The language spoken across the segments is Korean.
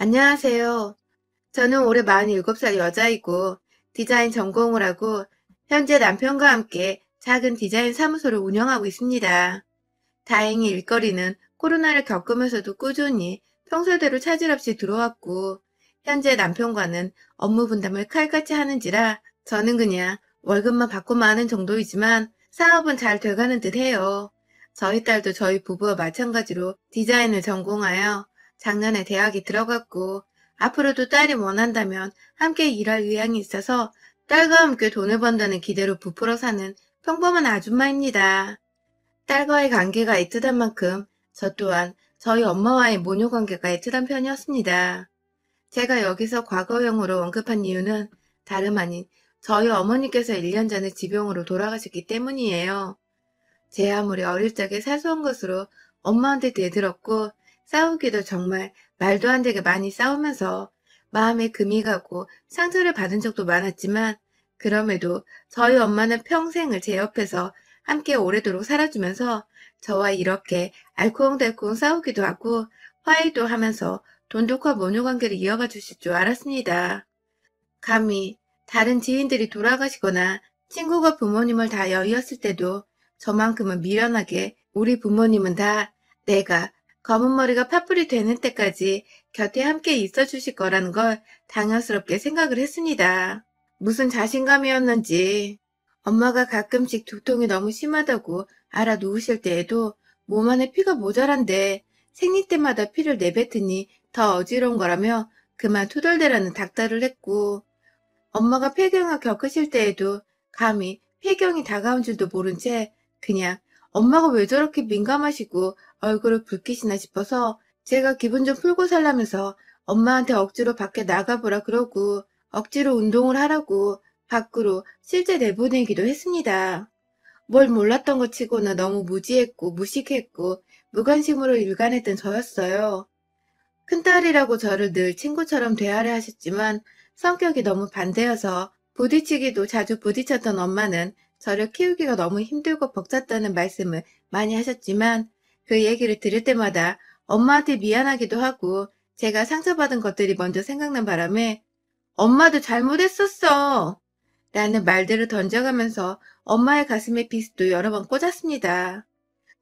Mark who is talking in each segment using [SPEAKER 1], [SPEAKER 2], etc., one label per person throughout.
[SPEAKER 1] 안녕하세요. 저는 올해 47살 여자이고 디자인 전공을 하고 현재 남편과 함께 작은 디자인 사무소를 운영하고 있습니다. 다행히 일거리는 코로나를 겪으면서도 꾸준히 평소대로 차질 없이 들어왔고 현재 남편과는 업무 분담을 칼같이 하는지라 저는 그냥 월급만 받고만 하는 정도이지만 사업은 잘 돼가는 듯 해요. 저희 딸도 저희 부부와 마찬가지로 디자인을 전공하여 작년에 대학에 들어갔고 앞으로도 딸이 원한다면 함께 일할 의향이 있어서 딸과 함께 돈을 번다는 기대로 부풀어 사는 평범한 아줌마입니다. 딸과의 관계가 애틋한 만큼 저 또한 저희 엄마와의 모녀 관계가 애틋한 편이었습니다. 제가 여기서 과거형으로 언급한 이유는 다름 아닌 저희 어머니께서 1년 전에 지병으로 돌아가셨기 때문이에요. 제 아무리 어릴 적에 사소한 것으로 엄마한테 대들었고 싸우기도 정말 말도 안 되게 많이 싸우면서 마음에 금이 가고 상처를 받은 적도 많았지만 그럼에도 저희 엄마는 평생을 제 옆에서 함께 오래도록 살아주면서 저와 이렇게 알콩달콩 싸우기도 하고 화해도 하면서 돈독한 모녀 관계를 이어가 주실 줄 알았습니다. 감히 다른 지인들이 돌아가시거나 친구가 부모님을 다 여의었을 때도 저만큼은 미련하게 우리 부모님은 다 내가 검은 머리가 팥불이 되는 때까지 곁에 함께 있어 주실 거라는 걸 당연스럽게 생각을 했습니다. 무슨 자신감이었는지 엄마가 가끔씩 두통이 너무 심하다고 알아 누우실 때에도 몸 안에 피가 모자란데 생리 때마다 피를 내뱉으니 더 어지러운 거라며 그만 투덜대라는 닥달을 했고 엄마가 폐경을 겪으실 때에도 감히 폐경이 다가온 줄도 모른 채 그냥 엄마가 왜 저렇게 민감하시고 얼굴을 붉히시나 싶어서 제가 기분 좀 풀고 살라면서 엄마한테 억지로 밖에 나가보라 그러고 억지로 운동을 하라고 밖으로 실제 내보내기도 했습니다. 뭘 몰랐던 것 치고는 너무 무지했고 무식했고 무관심으로 일관했던 저였어요. 큰딸이라고 저를 늘 친구처럼 대하려 하셨지만 성격이 너무 반대여서 부딪히기도 자주 부딪혔던 엄마는 저를 키우기가 너무 힘들고 벅찼다는 말씀을 많이 하셨지만 그 얘기를 들을 때마다 엄마한테 미안하기도 하고 제가 상처받은 것들이 먼저 생각난 바람에 엄마도 잘못했었어 라는 말들을 던져가면서 엄마의 가슴에 비스도 여러 번 꽂았습니다.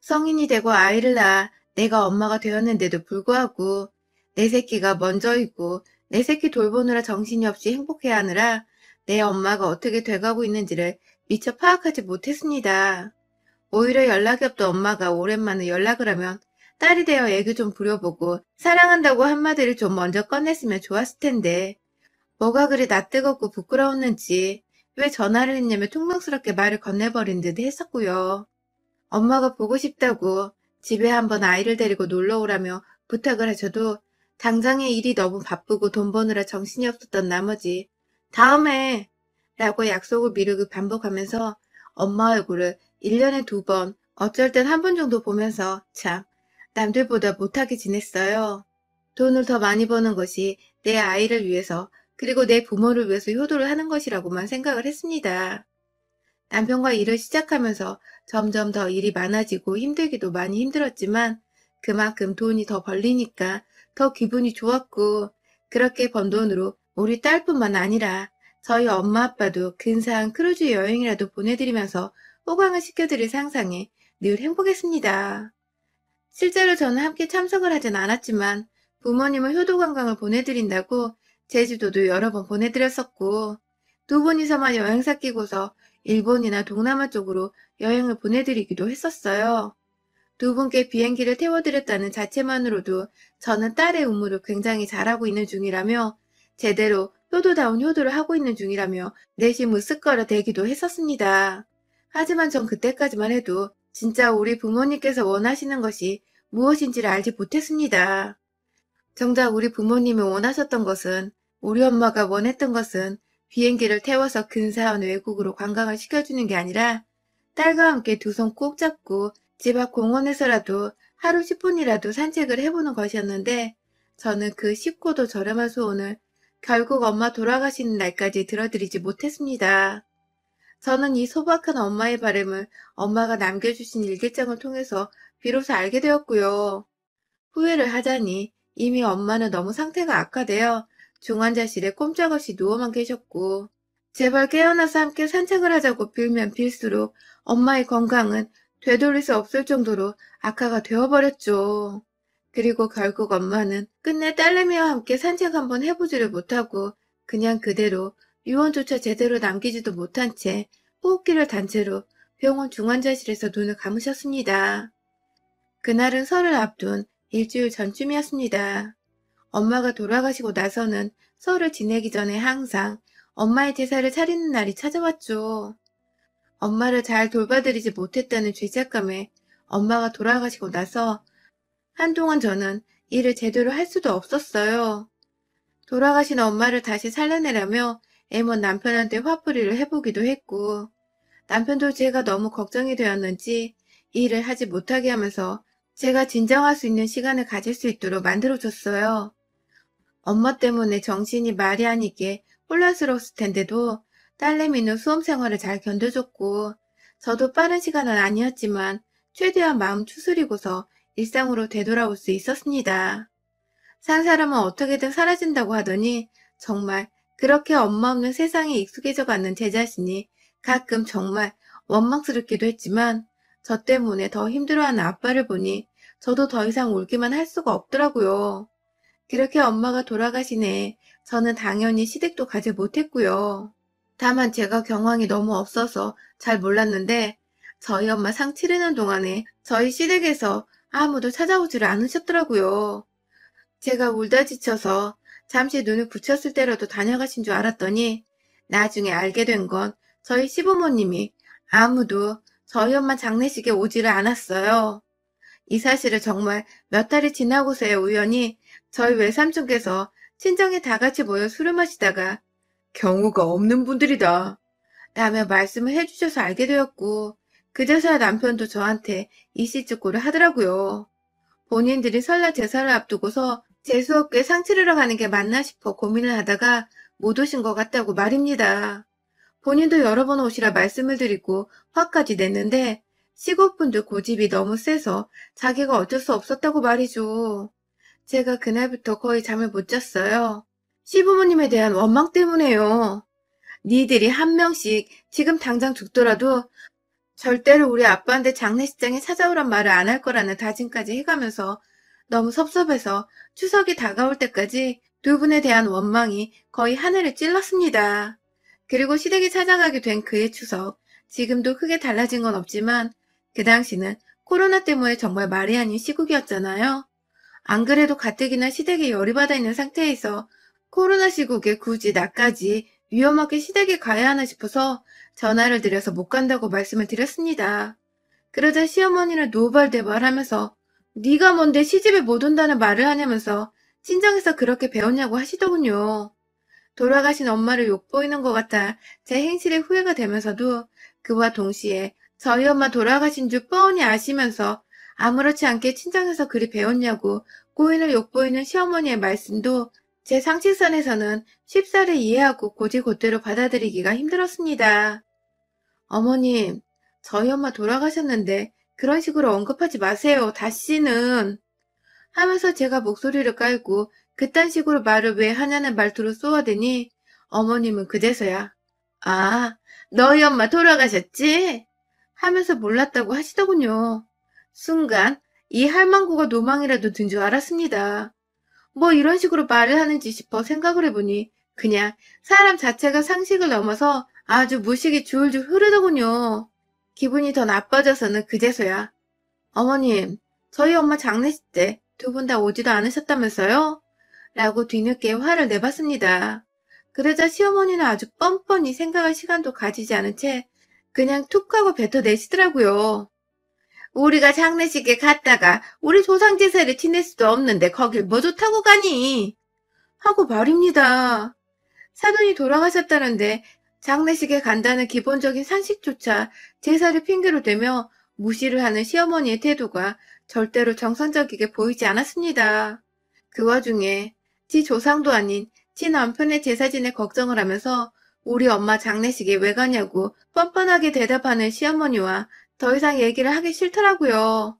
[SPEAKER 1] 성인이 되고 아이를 낳아 내가 엄마가 되었는데도 불구하고 내 새끼가 먼저이고 내 새끼 돌보느라 정신이 없이 행복해하느라 내 엄마가 어떻게 돼가고 있는지를 미처 파악하지 못했습니다. 오히려 연락이 없던 엄마가 오랜만에 연락을 하면 딸이 되어 애교 좀 부려보고 사랑한다고 한마디를 좀 먼저 꺼냈으면 좋았을 텐데 뭐가 그리 낯뜨겁고 부끄러웠는지 왜 전화를 했냐며 퉁명스럽게 말을 건네버린 듯 했었고요. 엄마가 보고 싶다고 집에 한번 아이를 데리고 놀러 오라며 부탁을 하셔도 당장의 일이 너무 바쁘고 돈 버느라 정신이 없었던 나머지 다음에 라고 약속을 미루고 반복하면서 엄마 얼굴을 1년에 2번, 어쩔 땐 한 번 정도 보면서 참 남들보다 못하게 지냈어요. 돈을 더 많이 버는 것이 내 아이를 위해서 그리고 내 부모를 위해서 효도를 하는 것이라고만 생각을 했습니다. 남편과 일을 시작하면서 점점 더 일이 많아지고 힘들기도 많이 힘들었지만 그만큼 돈이 더 벌리니까 더 기분이 좋았고 그렇게 번 돈으로 우리 딸뿐만 아니라 저희 엄마 아빠도 근사한 크루즈 여행이라도 보내드리면서 호강을 시켜드릴 상상에 늘 행복했습니다. 실제로 저는 함께 참석을 하진 않았지만 부모님을 효도관광을 보내드린다고 제주도도 여러 번 보내드렸었고 두 분이서만 여행사 끼고서 일본이나 동남아 쪽으로 여행을 보내드리기도 했었어요. 두 분께 비행기를 태워드렸다는 자체만으로도 저는 딸의 의무를 굉장히 잘하고 있는 중이라며 제대로 효도다운 효도를 하고 있는 중이라며 내심 으쓱거려 대기도 했었습니다. 하지만 전 그때까지만 해도 진짜 우리 부모님께서 원하시는 것이 무엇인지를 알지 못했습니다. 정작 우리 부모님이 원하셨던 것은 우리 엄마가 원했던 것은 비행기를 태워서 근사한 외국으로 관광을 시켜주는 게 아니라 딸과 함께 두 손 꼭 잡고 집 앞 공원에서라도 하루 10분이라도 산책을 해보는 것이었는데 저는 그 쉽고도 저렴한 소원을 결국 엄마 돌아가시는 날까지 들어드리지 못했습니다. 저는 이 소박한 엄마의 바람을 엄마가 남겨주신 일기장을 통해서 비로소 알게 되었고요. 후회를 하자니 이미 엄마는 너무 상태가 악화되어 중환자실에 꼼짝없이 누워만 계셨고, 제발 깨어나서 함께 산책을 하자고 빌면 빌수록 엄마의 건강은 되돌릴 수 없을 정도로 악화가 되어버렸죠. 그리고 결국 엄마는 끝내 딸내미와 함께 산책 한번 해보지를 못하고 그냥 그대로 유언조차 제대로 남기지도 못한 채 호흡기를 단 채로 병원 중환자실에서 눈을 감으셨습니다. 그날은 설을 앞둔 일주일 전쯤이었습니다. 엄마가 돌아가시고 나서는 설을 지내기 전에 항상 엄마의 제사를 차리는 날이 찾아왔죠. 엄마를 잘 돌봐드리지 못했다는 죄책감에 엄마가 돌아가시고 나서 한동안 저는 일을 제대로 할 수도 없었어요. 돌아가신 엄마를 다시 살려내려며 애먼 남편한테 화풀이를 해보기도 했고, 남편도 제가 너무 걱정이 되었는지 일을 하지 못하게 하면서 제가 진정할 수 있는 시간을 가질 수 있도록 만들어줬어요. 엄마 때문에 정신이 말이 아니게 혼란스러웠을 텐데도 딸내미는 수험 생활을 잘 견뎌줬고, 저도 빠른 시간은 아니었지만 최대한 마음 추스리고서 일상으로 되돌아올 수 있었습니다. 산 사람은 어떻게든 사라진다고 하더니 정말 그렇게 엄마 없는 세상에 익숙해져 가는 제 자신이 가끔 정말 원망스럽기도 했지만 저 때문에 더 힘들어하는 아빠를 보니 저도 더 이상 울기만 할 수가 없더라고요. 그렇게 엄마가 돌아가신 해에 저는 당연히 시댁도 가지 못했고요. 다만 제가 경황이 너무 없어서 잘 몰랐는데 저희 엄마 상 치르는 동안에 저희 시댁에서 아무도 찾아오지를 않으셨더라고요. 제가 울다 지쳐서 잠시 눈을 붙였을 때라도 다녀가신 줄 알았더니 나중에 알게 된 건 저희 시부모님이 아무도 저희 엄마 장례식에 오지를 않았어요. 이 사실을 정말 몇 달이 지나고서야 우연히 저희 외삼촌께서 친정에 다 같이 모여 술을 마시다가 경우가 없는 분들이다 라며 말씀을 해주셔서 알게 되었고, 그제서야 남편도 저한테 이씨쭈꾸를 하더라고요. 본인들이 설날 제사를 앞두고서 재수없게 상 치르러 가는 게 맞나 싶어 고민을 하다가 못 오신 것 같다고 말입니다. 본인도 여러 번 오시라 말씀을 드리고 화까지 냈는데 시골분들 고집이 너무 세서 자기가 어쩔 수 없었다고 말이죠. 제가 그날부터 거의 잠을 못 잤어요. 시부모님에 대한 원망 때문에요. 니들이 한 명씩 지금 당장 죽더라도 절대로 우리 아빠한테 장례식장에 찾아오란 말을 안 할 거라는 다짐까지 해가면서 너무 섭섭해서 추석이 다가올 때까지 두 분에 대한 원망이 거의 하늘을 찔렀습니다. 그리고 시댁이 찾아가게 된 그해 추석, 지금도 크게 달라진 건 없지만 그 당시는 코로나 때문에 정말 말이 아닌 시국이었잖아요. 안 그래도 가뜩이나 시댁에 열이 받아 있는 상태에서 코로나 시국에 굳이 나까지 위험하게 시댁에 가야 하나 싶어서 전화를 드려서 못 간다고 말씀을 드렸습니다. 그러자 시어머니는 노발대발하면서 네가 뭔데 시집에 못 온다는 말을 하냐면서 친정에서 그렇게 배웠냐고 하시더군요. 돌아가신 엄마를 욕보이는 것 같아 제 행실에 후회가 되면서도 그와 동시에 저희 엄마 돌아가신 줄 뻔히 아시면서 아무렇지 않게 친정에서 그리 배웠냐고 고인을 욕보이는 시어머니의 말씀도 제 상식선에서는 쉽사리 이해하고 곧이곧대로 받아들이기가 힘들었습니다. 어머님, 저희 엄마 돌아가셨는데 그런 식으로 언급하지 마세요. 다시는. 하면서 제가 목소리를 깔고 그딴 식으로 말을 왜 하냐는 말투로 쏘아대니 어머님은 그제서야 아, 너희 엄마 돌아가셨지? 하면서 몰랐다고 하시더군요. 순간 이 할망구가 노망이라도 든 줄 알았습니다. 뭐 이런 식으로 말을 하는지 싶어 생각을 해보니 그냥 사람 자체가 상식을 넘어서 아주 무식이 줄줄 흐르더군요. 기분이 더 나빠져서는 그제서야 어머님, 저희 엄마 장례식 때 두 분 다 오지도 않으셨다면서요? 라고 뒤늦게 화를 내봤습니다. 그러자 시어머니는 아주 뻔뻔히 생각할 시간도 가지지 않은 채 그냥 툭 하고 뱉어내시더라고요. 우리가 장례식에 갔다가 우리 조상 제사를 지낼 수도 없는데 거길 뭐 좋다고 가니? 하고 말입니다. 사돈이 돌아가셨다는데 장례식에 간다는 기본적인 상식조차 제사를 핑계로 대며 무시를 하는 시어머니의 태도가 절대로 정상적이게 보이지 않았습니다. 그 와중에 지 조상도 아닌 지 남편의 제사진의 걱정을 하면서 우리 엄마 장례식에 왜 가냐고 뻔뻔하게 대답하는 시어머니와 더 이상 얘기를 하기 싫더라고요.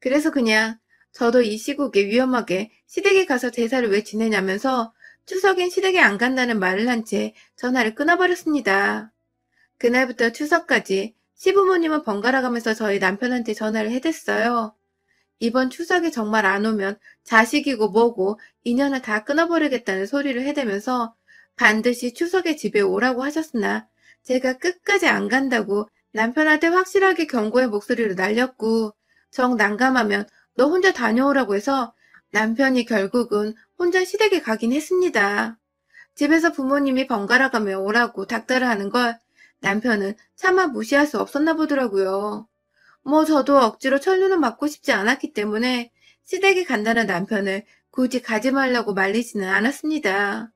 [SPEAKER 1] 그래서 그냥 저도 이 시국에 위험하게 시댁에 가서 제사를 왜 지내냐면서 추석엔 시댁에 안 간다는 말을 한 채 전화를 끊어버렸습니다. 그날부터 추석까지 시부모님은 번갈아 가면서 저희 남편한테 전화를 해댔어요. 이번 추석에 정말 안 오면 자식이고 뭐고 인연을 다 끊어버리겠다는 소리를 해대면서 반드시 추석에 집에 오라고 하셨으나 제가 끝까지 안 간다고 남편한테 확실하게 경고의 목소리로 날렸고 정 난감하면 너 혼자 다녀오라고 해서 남편이 결국은 혼자 시댁에 가긴 했습니다. 집에서 부모님이 번갈아 가며 오라고 닥달을 하는 걸 남편은 차마 무시할 수 없었나 보더라고요. 뭐 저도 억지로 천류는 맞고 싶지 않았기 때문에 시댁에 간다는 남편을 굳이 가지 말라고 말리지는 않았습니다.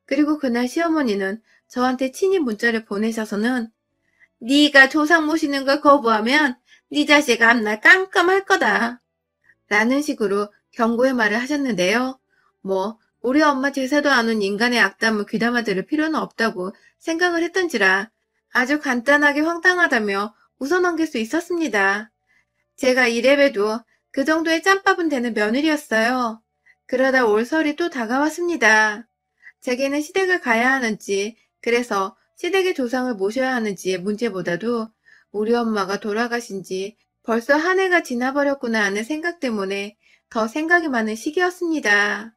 [SPEAKER 1] 그리고 그날 시어머니는 저한테 친히 문자를 보내셔서는 네가 조상 모시는 걸 거부하면 네 자식 앞날 깜깜할 거다 라는 식으로 경고의 말을 하셨는데요. 뭐 우리 엄마 제사도 안 온 인간의 악담을 귀담아 들을 필요는 없다고 생각을 했던지라 아주 간단하게 황당하다며 웃어넘길 수 있었습니다. 제가 이래봬도 그 정도의 짬밥은 되는 며느리였어요. 그러다 올 설이 또 다가왔습니다. 제게는 시댁을 가야 하는지, 그래서 시댁의 조상을 모셔야 하는지의 문제보다도 우리 엄마가 돌아가신 지 벌써 한 해가 지나버렸구나 하는 생각 때문에 더 생각이 많은 시기였습니다.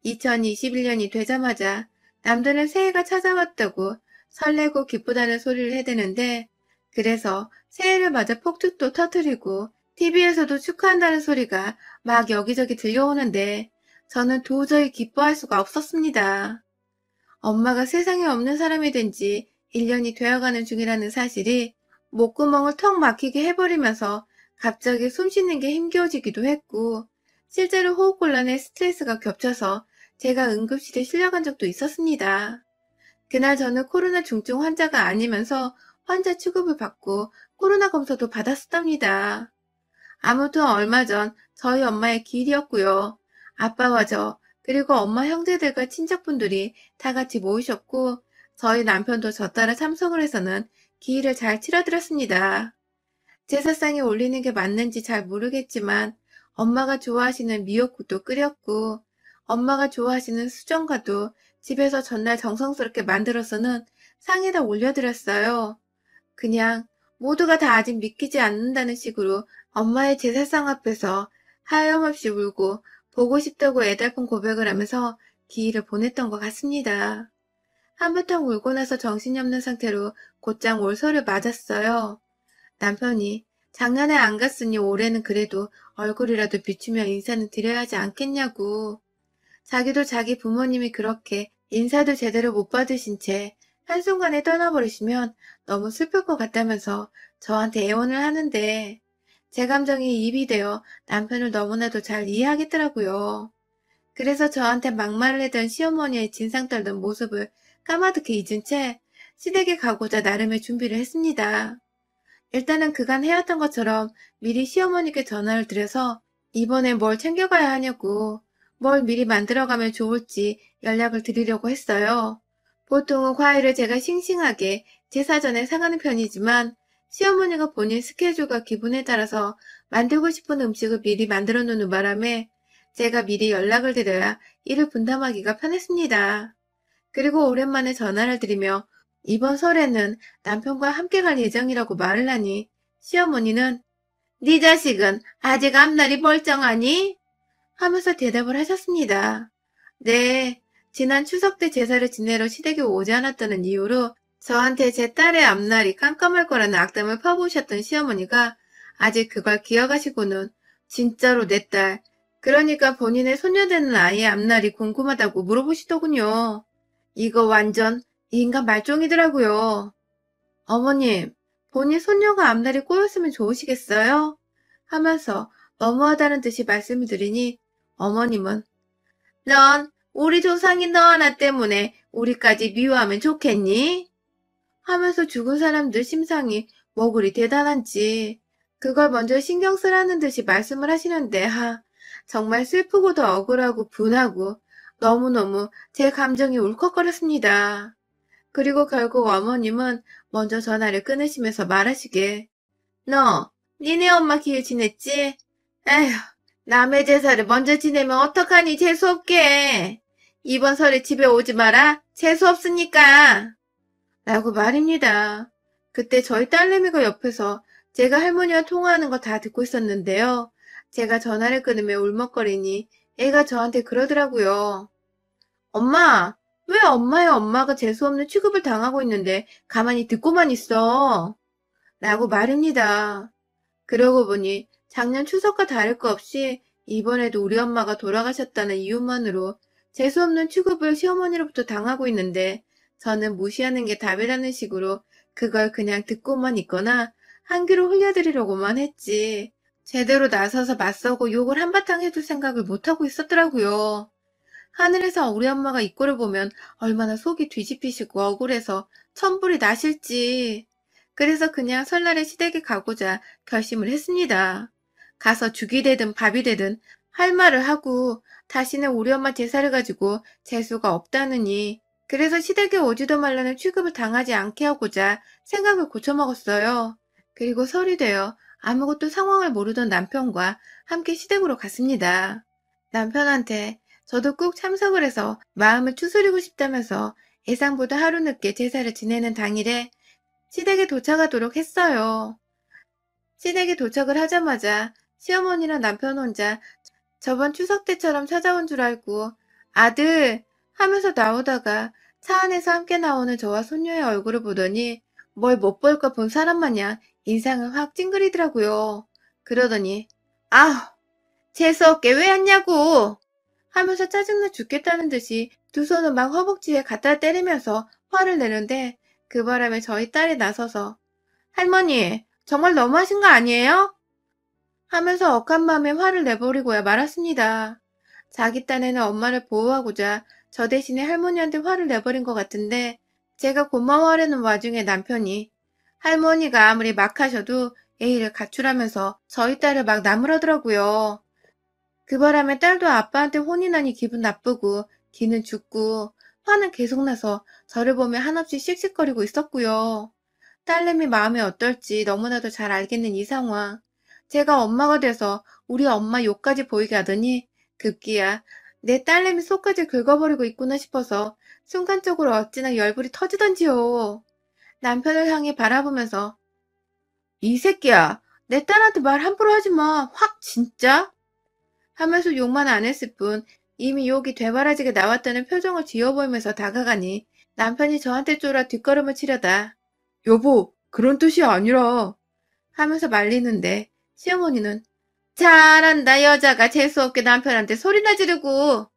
[SPEAKER 1] 2021년이 되자마자 남들은 새해가 찾아왔다고 설레고 기쁘다는 소리를 해대는데 그래서 새해를 맞아 폭죽도 터뜨리고 TV에서도 축하한다는 소리가 막 여기저기 들려오는데 저는 도저히 기뻐할 수가 없었습니다. 엄마가 세상에 없는 사람이 된 지 1년이 되어가는 중이라는 사실이 목구멍을 턱 막히게 해버리면서 갑자기 숨 쉬는 게 힘겨워지기도 했고 실제로 호흡곤란에 스트레스가 겹쳐서 제가 응급실에 실려간 적도 있었습니다. 그날 저는 코로나 중증 환자가 아니면서 환자 취급을 받고 코로나 검사도 받았었답니다. 아무튼 얼마 전 저희 엄마의 기일이었고요. 아빠와 저 그리고 엄마 형제들과 친척분들이 다 같이 모이셨고 저희 남편도 저 따라 참석을 해서는 기일을 잘 치러드렸습니다. 제사상에 올리는 게 맞는지 잘 모르겠지만 엄마가 좋아하시는 미역국도 끓였고 엄마가 좋아하시는 수정과도 집에서 전날 정성스럽게 만들어서는 상에다 올려드렸어요. 그냥 모두가 다 아직 믿기지 않는다는 식으로 엄마의 제사상 앞에서 하염없이 울고 보고 싶다고 애달픈 고백을 하면서 기일을 보냈던 것 같습니다. 한바탕 울고 나서 정신이 없는 상태로 곧장 올설을 맞았어요. 남편이 작년에 안 갔으니 올해는 그래도 얼굴이라도 비추며 인사는 드려야 하지 않겠냐고. 자기도 자기 부모님이 그렇게 인사도 제대로 못 받으신 채 한순간에 떠나버리시면 너무 슬플 것 같다면서 저한테 애원을 하는데 제 감정이 입이 되어 남편을 너무나도 잘 이해하겠더라고요. 그래서 저한테 막말을 했던 시어머니의 진상 떨던 모습을 까마득히 잊은 채 시댁에 가고자 나름의 준비를 했습니다. 일단은 그간 해왔던 것처럼 미리 시어머니께 전화를 드려서 이번에 뭘 챙겨가야 하냐고 뭘 미리 만들어가면 좋을지 연락을 드리려고 했어요. 보통은 과일을 제가 싱싱하게 제사 전에 사가는 편이지만 시어머니가 본인 스케줄과 기분에 따라서 만들고 싶은 음식을 미리 만들어 놓는 바람에 제가 미리 연락을 드려야 일을 분담하기가 편했습니다. 그리고 오랜만에 전화를 드리며 이번 설에는 남편과 함께 갈 예정이라고 말을 하니 시어머니는 네 자식은 아직 앞날이 멀쩡하니? 하면서 대답을 하셨습니다. 네, 지난 추석 때 제사를 지내러 시댁에 오지 않았다는 이유로 저한테 제 딸의 앞날이 깜깜할 거라는 악담을 퍼부으셨던 시어머니가 아직 그걸 기억하시고는 진짜로 내 딸, 그러니까 본인의 손녀되는 아이의 앞날이 궁금하다고 물어보시더군요. 이거 완전 인간 말종이더라고요. 어머님, 본인 손녀가 앞날이 꼬였으면 좋으시겠어요? 하면서 너무하다는 듯이 말씀을 드리니 어머님은 넌 우리 조상이 너 하나 때문에 우리까지 미워하면 좋겠니? 하면서 죽은 사람들 심상이 뭐 그리 대단한지 그걸 먼저 신경 쓰라는 듯이 말씀을 하시는데 정말 슬프고도 억울하고 분하고 너무너무 제 감정이 울컥거렸습니다. 그리고 결국 어머님은 먼저 전화를 끊으시면서 말하시길 너 니네 엄마 기일 지냈지? 에휴 남의 제사를 먼저 지내면 어떡하니 재수없게. 이번 설에 집에 오지 마라. 재수없으니까. 라고 말입니다. 그때 저희 딸내미가 옆에서 제가 할머니와 통화하는 거 다 듣고 있었는데요. 제가 전화를 끊으며 울먹거리니 애가 저한테 그러더라고요. 엄마, 왜 엄마의 엄마가 재수없는 취급을 당하고 있는데 가만히 듣고만 있어? 라고 말입니다. 그러고 보니 작년 추석과 다를 거 없이 이번에도 우리 엄마가 돌아가셨다는 이유만으로 재수없는 취급을 시어머니로부터 당하고 있는데 저는 무시하는 게 답이라는 식으로 그걸 그냥 듣고만 있거나 한 귀로 흘려드리려고만 했지. 제대로 나서서 맞서고 욕을 한바탕 해줄 생각을 못하고 있었더라고요. 하늘에서 우리 엄마가 이 꼴을 보면 얼마나 속이 뒤집히시고 억울해서 천불이 나실지. 그래서 그냥 설날에 시댁에 가고자 결심을 했습니다. 가서 죽이 되든 밥이 되든 할 말을 하고 다시는 우리 엄마 제사를 가지고 재수가 없다느니 그래서 시댁에 오지도 말라는 취급을 당하지 않게 하고자 생각을 고쳐먹었어요. 그리고 설이 되어 아무것도 상황을 모르던 남편과 함께 시댁으로 갔습니다. 남편한테 저도 꼭 참석을 해서 마음을 추스리고 싶다면서 예상보다 하루 늦게 제사를 지내는 당일에 시댁에 도착하도록 했어요. 시댁에 도착을 하자마자 시어머니랑 남편 혼자 저번 추석 때처럼 찾아온 줄 알고 아들 하면서 나오다가 차 안에서 함께 나오는 저와 손녀의 얼굴을 보더니 뭘 못 볼 거 본 사람 마냥 인상을 확 찡그리더라고요. 그러더니 아우 재수없게 왜 왔냐고 하면서 짜증나 죽겠다는 듯이 두 손을 막 허벅지에 갖다 때리면서 화를 내는데 그 바람에 저희 딸이 나서서 할머니 정말 너무하신 거 아니에요? 하면서 억한 마음에 화를 내버리고야 말았습니다. 자기 딴에는 엄마를 보호하고자 저 대신에 할머니한테 화를 내버린 것 같은데 제가 고마워하려는 와중에 남편이 할머니가 아무리 막 하셔도 예의를 갖추라면서 저희 딸을 막 나무라더라고요. 그 바람에 딸도 아빠한테 혼이 나니 기분 나쁘고 기는 죽고 화는 계속 나서 저를 보며 한없이 씩씩거리고 있었고요. 딸내미 마음이 어떨지 너무나도 잘 알겠는 이 상황. 제가 엄마가 돼서 우리 엄마 욕까지 보이게 하더니 급기야 내 딸내미 속까지 긁어버리고 있구나 싶어서 순간적으로 어찌나 열불이 터지던지요. 남편을 향해 바라보면서 이 새끼야 내 딸한테 말 함부로 하지 마. 확 진짜? 하면서 욕만 안 했을 뿐 이미 욕이 되바라지게 나왔다는 표정을 지어 보이면서 다가가니 남편이 저한테 쫄아 뒷걸음을 치려다 여보 그런 뜻이 아니라 하면서 말리는데 시어머니는 잘한다 여자가 재수없게 남편한테 소리나 지르고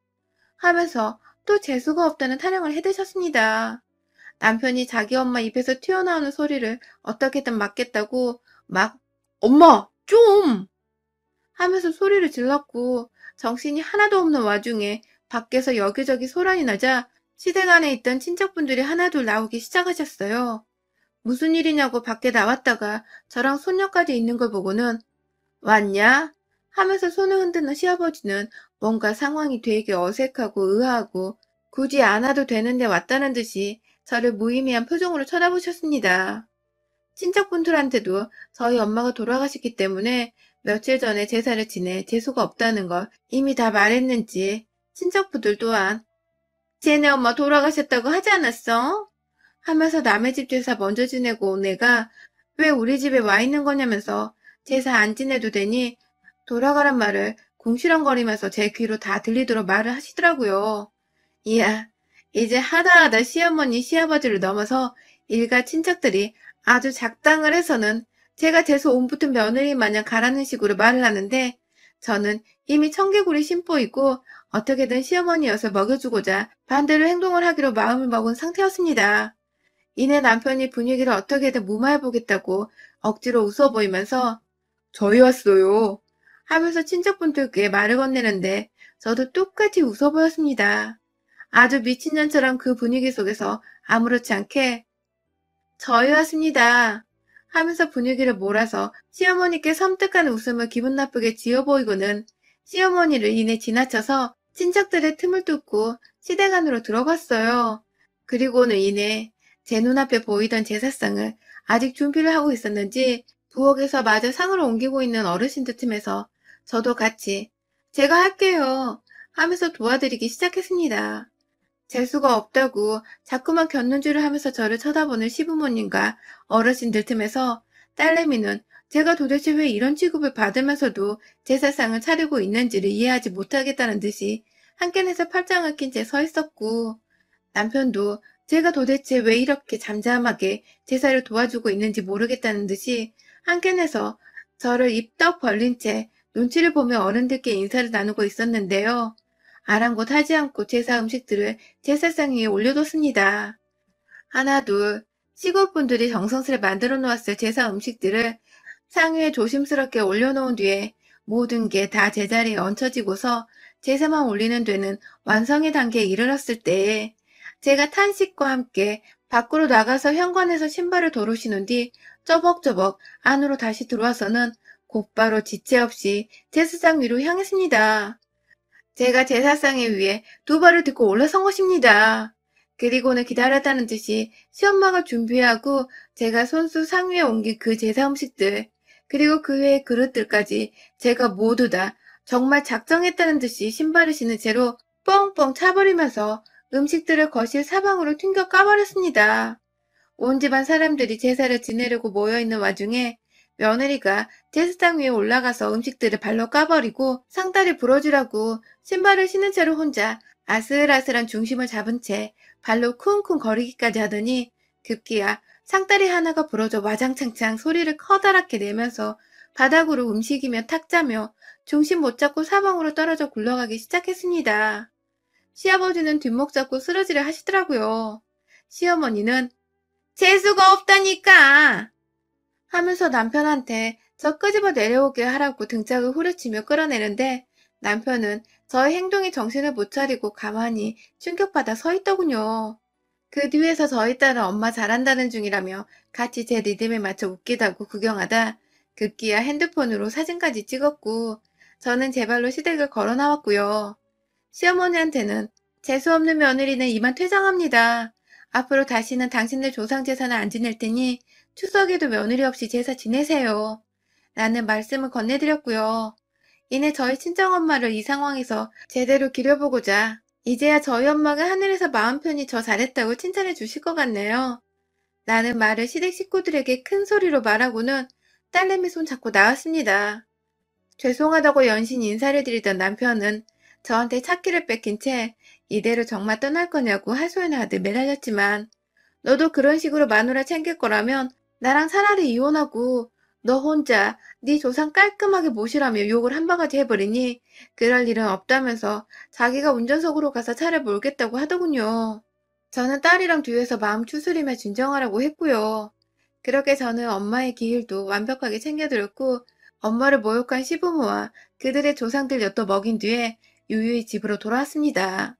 [SPEAKER 1] 하면서 또 재수가 없다는 타령을 해대셨습니다. 남편이 자기 엄마 입에서 튀어나오는 소리를 어떻게든 막겠다고 막 엄마 좀 하면서 소리를 질렀고 정신이 하나도 없는 와중에 밖에서 여기저기 소란이 나자 시댁 안에 있던 친척분들이 하나둘 나오기 시작하셨어요. 무슨 일이냐고 밖에 나왔다가 저랑 손녀까지 있는 걸 보고는 왔냐? 하면서 손을 흔드는 시아버지는 뭔가 상황이 되게 어색하고 의아하고 굳이 안 와도 되는데 왔다는 듯이 저를 무의미한 표정으로 쳐다보셨습니다. 친척분들한테도 저희 엄마가 돌아가셨기 때문에 며칠 전에 제사를 지내 재수가 없다는 걸 이미 다 말했는지 친척분들 또한 쟤네 엄마 돌아가셨다고 하지 않았어? 하면서 남의 집 제사 먼저 지내고 온 애가 왜 우리 집에 와 있는 거냐면서 제사 안 지내도 되니 돌아가란 말을 궁시렁거리면서 제 귀로 다 들리도록 말을 하시더라고요. 이야, 이제 하다하다 시어머니, 시아버지를 넘어서 일가 친척들이 아주 작당을 해서는 제가 재수 옴붙은 며느리 마냥 가라는 식으로 말을 하는데 저는 이미 청개구리 심보이고 어떻게든 시어머니 엿을 먹여주고자 반대로 행동을 하기로 마음을 먹은 상태였습니다. 이내 남편이 분위기를 어떻게든 무마해보겠다고 억지로 웃어 보이면서 저희 왔어요 하면서 친척분들께 말을 건네는데 저도 똑같이 웃어 보였습니다. 아주 미친년처럼 그 분위기 속에서 아무렇지 않게 저희 왔습니다 하면서 분위기를 몰아서 시어머니께 섬뜩한 웃음을 기분 나쁘게 지어 보이고는 시어머니를 이내 지나쳐서 친척들의 틈을 뚫고 시댁 안으로 들어갔어요. 그리고는 이내 제 눈앞에 보이던 제사상을 아직 준비를 하고 있었는지 부엌에서 마저 상을 옮기고 있는 어르신들 틈에서 저도 같이 제가 할게요. 하면서 도와드리기 시작했습니다. 재수가 없다고 자꾸만 곁눈질을 하면서 저를 쳐다보는 시부모님과 어르신들 틈에서 딸내미는 제가 도대체 왜 이런 취급을 받으면서도 제사상을 차리고 있는지를 이해하지 못하겠다는 듯이 한켠에서 팔짱을 낀 채 서 있었고, 남편도 제가 도대체 왜 이렇게 잠잠하게 제사를 도와주고 있는지 모르겠다는 듯이 한켠에서 저를 입떡 벌린 채 눈치를 보며 어른들께 인사를 나누고 있었는데요. 아랑곳하지 않고 제사 음식들을 제사상 위에 올려뒀습니다. 하나, 둘, 시골분들이 정성스레 만들어 놓았을 제사 음식들을 상 위에 조심스럽게 올려놓은 뒤에 모든 게 다 제자리에 얹혀지고서 제사만 올리는 데는 완성의 단계에 이르렀을 때에 제가 탄식과 함께 밖으로 나가서 현관에서 신발을 도로 신은 뒤 쪼벅쪼벅 안으로 다시 들어와서는 곧바로 지체 없이 제사상 위로 향했습니다. 제가 제사상에 위해 두 발을 딛고 올라선 것입니다. 그리고는 기다렸다는 듯이 시엄마가 준비하고 제가 손수 상 위에 옮긴 그 제사 음식들, 그리고 그 외의 그릇들까지 제가 모두 다 정말 작정했다는 듯이 신발을 신은 채로 뻥뻥 차버리면서 음식들을 거실 사방으로 튕겨 까버렸습니다. 온 집안 사람들이 제사를 지내려고 모여있는 와중에 며느리가 제사상 위에 올라가서 음식들을 발로 까버리고 상다리 부러지라고 신발을 신은 채로 혼자 아슬아슬한 중심을 잡은 채 발로 쿵쿵 거리기까지 하더니 급기야 상다리 하나가 부러져 와장창창 소리를 커다랗게 내면서 바닥으로 움직이며 탁자며 중심 못 잡고 사방으로 떨어져 굴러가기 시작했습니다. 시아버지는 뒷목 잡고 쓰러지려 하시더라고요. 시어머니는 재수가 없다니까! 하면서 남편한테 저 끄집어 내려오게 하라고 등짝을 후려치며 끌어내는데 남편은 저의 행동에 정신을 못 차리고 가만히 충격받아 서 있더군요. 그 뒤에서 저희 딸은 엄마 잘한다는 중이라며 같이 제 리듬에 맞춰 웃기다고 구경하다 급기야 핸드폰으로 사진까지 찍었고 저는 제 발로 시댁을 걸어 나왔고요. 시어머니한테는 재수없는 며느리는 이만 퇴장합니다. 앞으로 다시는 당신들 조상 제사는 안 지낼 테니 추석에도 며느리 없이 제사 지내세요. 라는 말씀을 건네드렸고요. 이내 저희 친정엄마를 이 상황에서 제대로 기려보고자 이제야 저희 엄마가 하늘에서 마음 편히 저 잘했다고 칭찬해 주실 것 같네요. 라는 말을 시댁 식구들에게 큰 소리로 말하고는 딸내미 손 잡고 나왔습니다. 죄송하다고 연신 인사를 드리던 남편은 저한테 차키를 뺏긴 채 이대로 정말 떠날 거냐고 하소연하듯 매달렸지만 너도 그런 식으로 마누라 챙길 거라면 나랑 차라리 이혼하고 너 혼자 네 조상 깔끔하게 모시라며 욕을 한 바가지 해버리니 그럴 일은 없다면서 자기가 운전석으로 가서 차를 몰겠다고 하더군요. 저는 딸이랑 뒤에서 마음 추스리며 진정하라고 했고요. 그렇게 저는 엄마의 기일도 완벽하게 챙겨드렸고 엄마를 모욕한 시부모와 그들의 조상들 엿도 먹인 뒤에 유유히 집으로 돌아왔습니다.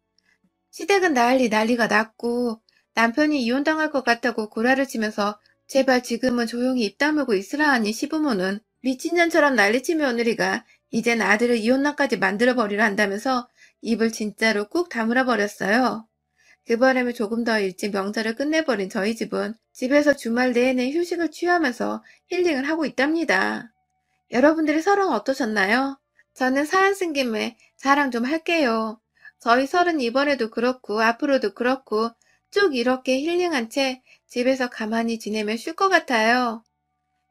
[SPEAKER 1] 시댁은 난리가 났고 남편이 이혼당할 것 같다고 구라를 치면서 제발 지금은 조용히 입 다물고 있으라 하니 시부모는 미친년처럼 난리친 며느리가 이젠 아들을 이혼남까지 만들어버리려 한다면서 입을 진짜로 꾹 다물어 버렸어요. 그 바람에 조금 더 일찍 명절을 끝내버린 저희 집은 집에서 주말 내내 휴식을 취하면서 힐링을 하고 있답니다. 여러분들의 설은 어떠셨나요? 저는 사연 쓴 김에 자랑 좀 할게요. 저희 설은 이번에도 그렇고 앞으로도 그렇고 쭉 이렇게 힐링한 채 집에서 가만히 지내면 쉴 것 같아요.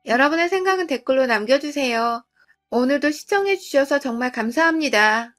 [SPEAKER 1] 여러분의 생각은 댓글로 남겨주세요. 오늘도 시청해주셔서 정말 감사합니다.